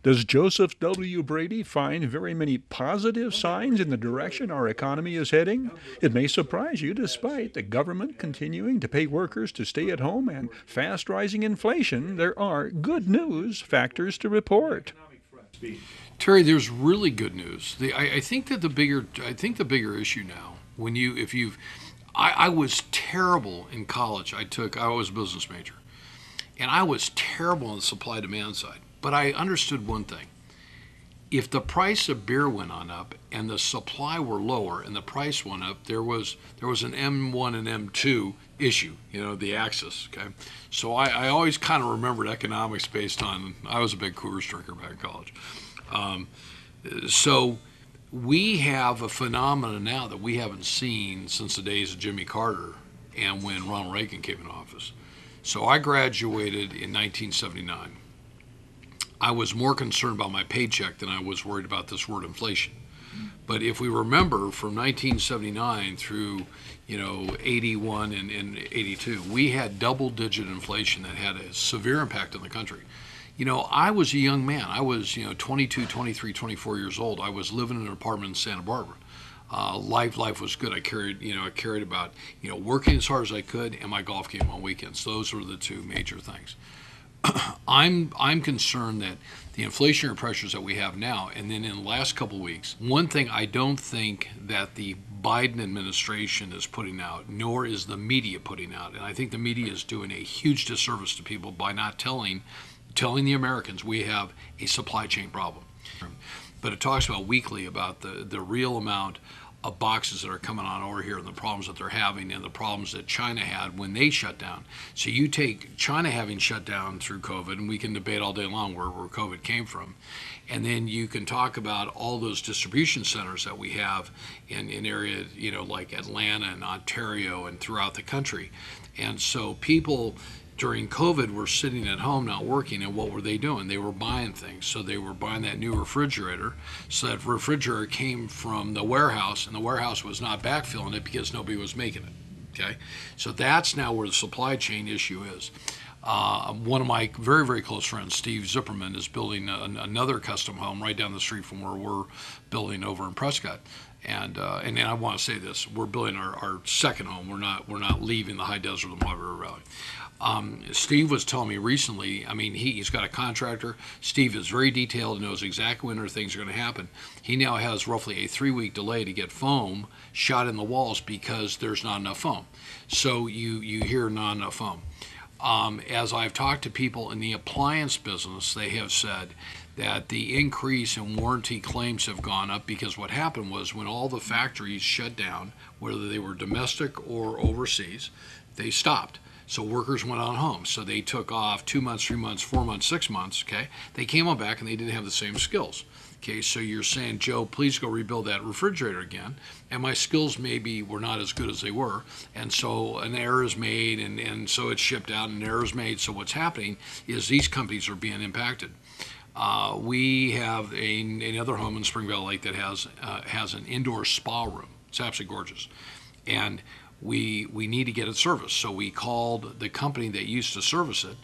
Does Joseph W. Brady find very many positive signs in the direction our economy is heading? It may surprise you, despite the government continuing to pay workers to stay at home and fast rising inflation, there are good news factors to report. Terry, there's really good news. I think that the bigger issue now, when you, if you've, I was terrible in college. I was a business major, and I was terrible on the supply demand side. But I understood one thing. If the price of beer went on up and the supply were lower and the price went up, there was an M1 and M2 issue, the axis. Okay, so I always kind of remembered economics based on, I was a big Coors drinker back in college. So we have a phenomenon now that we haven't seen since the days of Jimmy Carter and when Ronald Reagan came in office. So I graduated in 1979. I was more concerned about my paycheck than I was worried about this word inflation. But if we remember from 1979 through 81 and 82, we had double-digit inflation that had a severe impact on the country. I was a young man. I was 22, 23, 24 years old. I was living in an apartment in Santa Barbara. Life was good. I carried about working as hard as I could and my golf game on weekends. Those were the two major things. I'm concerned that the inflationary pressures that we have now, and then in the last couple of weeks, one thing I don't think that the Biden administration is putting out, nor is the media putting out, and I think the media is doing a huge disservice to people by not telling the Americans we have a supply chain problem. But it talks about weekly about the real amount of boxes that are coming on over here and the problems that they're having and the problems that China had when they shut down. So you take China having shut down through COVID, and we can debate all day long where COVID came from. And then you can talk about all those distribution centers that we have in areas, like Atlanta and Ontario and throughout the country. And so people during COVID were sitting at home not working, and what were they doing? They were buying things. So they were buying that new refrigerator. So that refrigerator came from the warehouse, and the warehouse was not backfilling it because nobody was making it. Okay, so that's now where the supply chain issue is. One of my very, very close friends, Steve Zipperman, is building another custom home right down the street from where we're building over in Prescott. And I want to say this: we're building our second home. We're not leaving the high desert of the Mojave River Valley. Steve was telling me recently, he's got a contractor. Steve is very detailed and knows exactly when things are going to happen. He now has roughly a 3-week delay to get foam shot in the walls because there's not enough foam. So you hear not enough foam. As I've talked to people in the appliance business, they have said that the increase in warranty claims have gone up because what happened was when all the factories shut down, whether they were domestic or overseas, they stopped. So workers went on home. So they took off 2 months, 3 months, 4 months, 6 months, okay? They came on back and they didn't have the same skills. Okay, so you're saying, Joe, please go rebuild that refrigerator again. And my skills maybe were not as good as they were. And so an error is made, and so it's shipped out, and an error is made. So what's happening is these companies are being impacted. We have another home in Spring Valley Lake that has an indoor spa room. It's absolutely gorgeous. And we need to get it serviced. So we called the company that used to service it,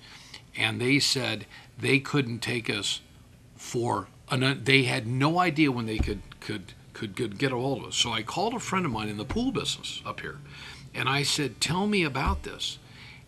and they said they couldn't take us they had no idea when they could get a hold of us. So I called a friend of mine in the pool business up here, and I said, tell me about this.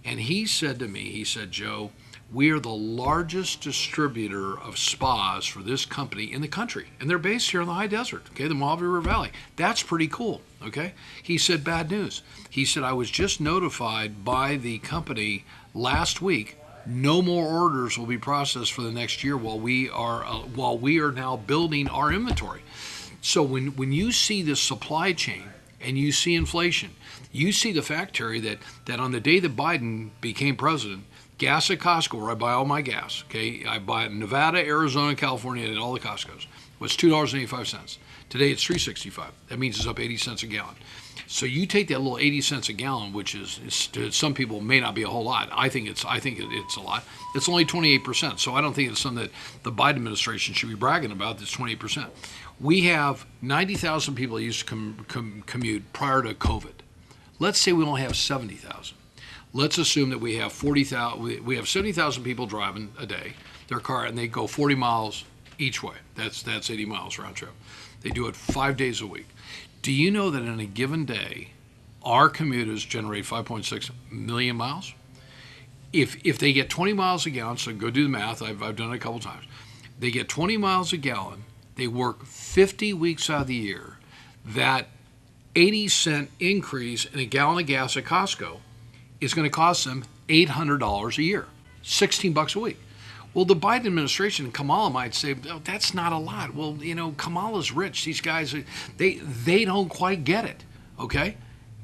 And he said to me, Joe, we are the largest distributor of spas for this company in the country, and they're based here in the high desert, okay, the Mojave River Valley. That's pretty cool, okay? He said, bad news. He said, I was just notified by the company last week, no more orders will be processed for the next year while we are now building our inventory. So when you see this supply chain and you see inflation, you see the fact, Terry, that on the day that Biden became president, gas at Costco, where I buy all my gas, okay, I buy it in Nevada, Arizona, California, and all the Costco's, was $2.85. Today it's $3.65. That means it's up 80 cents a gallon. So you take that little 80 cents a gallon, which is to some people may not be a whole lot. I think it's a lot. It's only 28%. So I don't think it's something that the Biden administration should be bragging about. That's 28%. We have 90,000 people that used to commute prior to COVID. Let's say we only have 70,000. Let's assume that we have 40,000. We have 70,000 people driving a day their car, and they go 40 miles each way. That's 80 miles round trip. They do it 5 days a week. Do you know that in a given day, our commuters generate 5.6 million miles? If they get 20 miles a gallon, so go do the math, I've done it a couple times. They get 20 miles a gallon, they work 50 weeks out of the year. That 80-cent increase in a gallon of gas at Costco is going to cost them $800 a year, $16 a week. Well, the Biden administration, Kamala might say, oh, that's not a lot. Well, Kamala's rich. These guys, they don't quite get it, okay?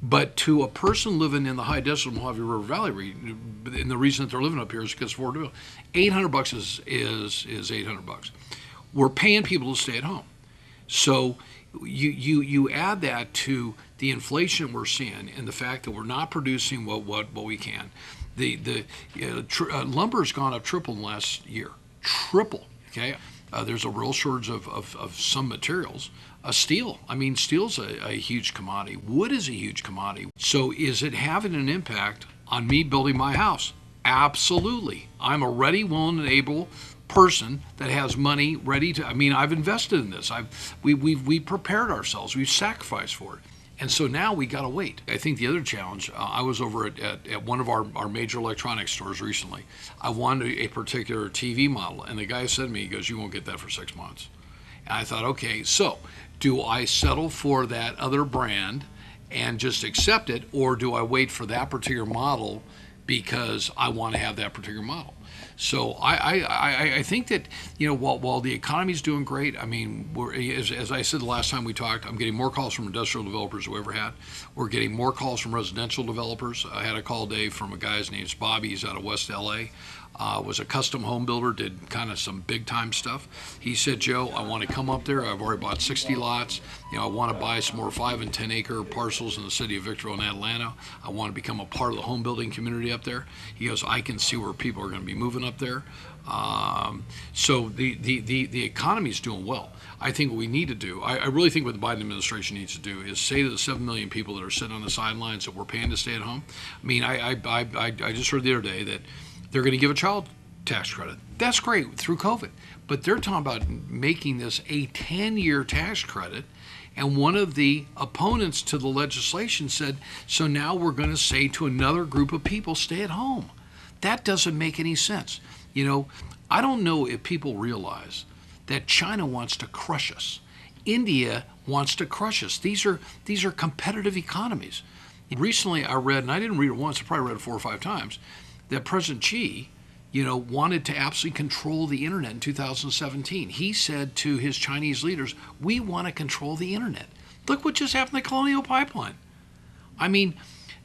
But to a person living in the high desert Mojave River Valley, and the reason that they're living up here is because $800 is $800. We're paying people to stay at home. So you add that to the inflation we're seeing and the fact that we're not producing what we can. Lumber's gone up triple in the last year. Triple, okay? There's a real shortage of some materials. Steel. I mean, steel's a huge commodity. Wood is a huge commodity. So is it having an impact on me building my house? Absolutely. I'm a ready, willing, and able person that has money ready to. I mean, I've invested in this. We prepared ourselves. We've sacrificed for it. And so now we got to wait. I think the other challenge, I was over at one of our major electronics stores recently. I wanted a particular TV model, and the guy said to me, he goes, you won't get that for 6 months. And I thought, okay, so do I settle for that other brand and just accept it, or do I wait for that particular model because I want to have that particular model? So I think that, while the economy's doing great, I mean, as I said the last time we talked, I'm getting more calls from industrial developers than we ever had. We're getting more calls from residential developers. I had a call today from a guy, his name's Bobby, he's out of West LA. Was a custom home builder, did kind of some big time stuff. He said, Joe, I want to come up there. I've already bought 60 lots. I want to buy some more 5 and 10 acre parcels in the city of Victorville and Atlanta. I want to become a part of the home building community up there. He goes, I can see where people are going to be moving up there. So the economy is doing well. I think what we need to do, I really think what the Biden administration needs to do is say to the 7 million people that are sitting on the sidelines that we're paying to stay at home. I mean, I just heard the other day that they're going to give a child tax credit. That's great through COVID. But they're talking about making this a 10-year tax credit. And one of the opponents to the legislation said, so now we're going to say to another group of people, stay at home. That doesn't make any sense. I don't know if people realize that China wants to crush us. India wants to crush us. These are competitive economies. Recently I read, and I didn't read it once, I probably read it 4 or 5 times, that President Xi, wanted to absolutely control the internet in 2017. He said to his Chinese leaders, we want to control the internet. Look what just happened to the Colonial Pipeline. I mean,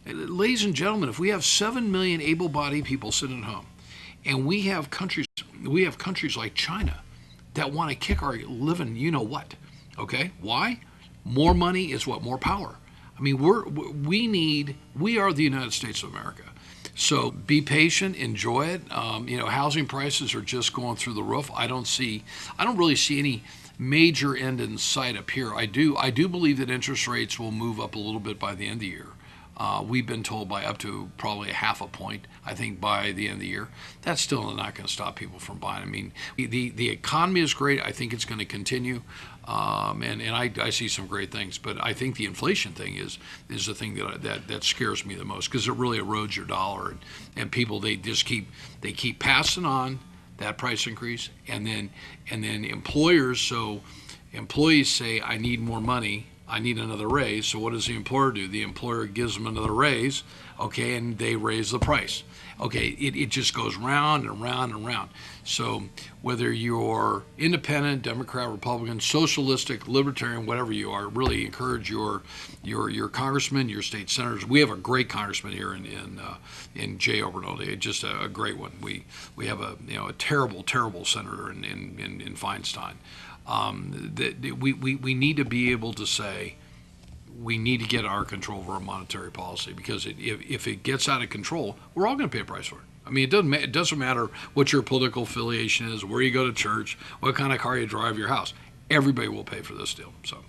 ladies and gentlemen, if we have 7 million able-bodied people sitting at home, and we have countries like China that want to kick our living, what, okay? Why? More money is what? More power. I mean, we are the United States of America. So be patient, enjoy it. Housing prices are just going through the roof. I don't really see any major end in sight up here. I do believe that interest rates will move up a little bit by the end of the year. We've been told by up to probably a half a point, I think, by the end of the year. That's still not going to stop people from buying. I mean, the economy is great. I think it's going to continue. And I see some great things, but I think the inflation thing is the thing that scares me the most, because it really erodes your dollar, and people they keep passing on that price increase, and then employers say, I need more money, I need another raise. So what does the employer do? The employer gives them another raise, okay, and they raise the price. Okay, it just goes round and round and round. So whether you're independent, Democrat, Republican, socialistic, libertarian, whatever you are, really encourage your congressmen, your state senators. We have a great congressman here in Jay Obernold, just a great one. We have a terrible senator in Feinstein. We need to be able to say, we need to get our control over our monetary policy, because if it gets out of control, we're all going to pay a price for it. I mean, it doesn't matter what your political affiliation is, where you go to church, what kind of car you drive, your house. Everybody will pay for this deal. So.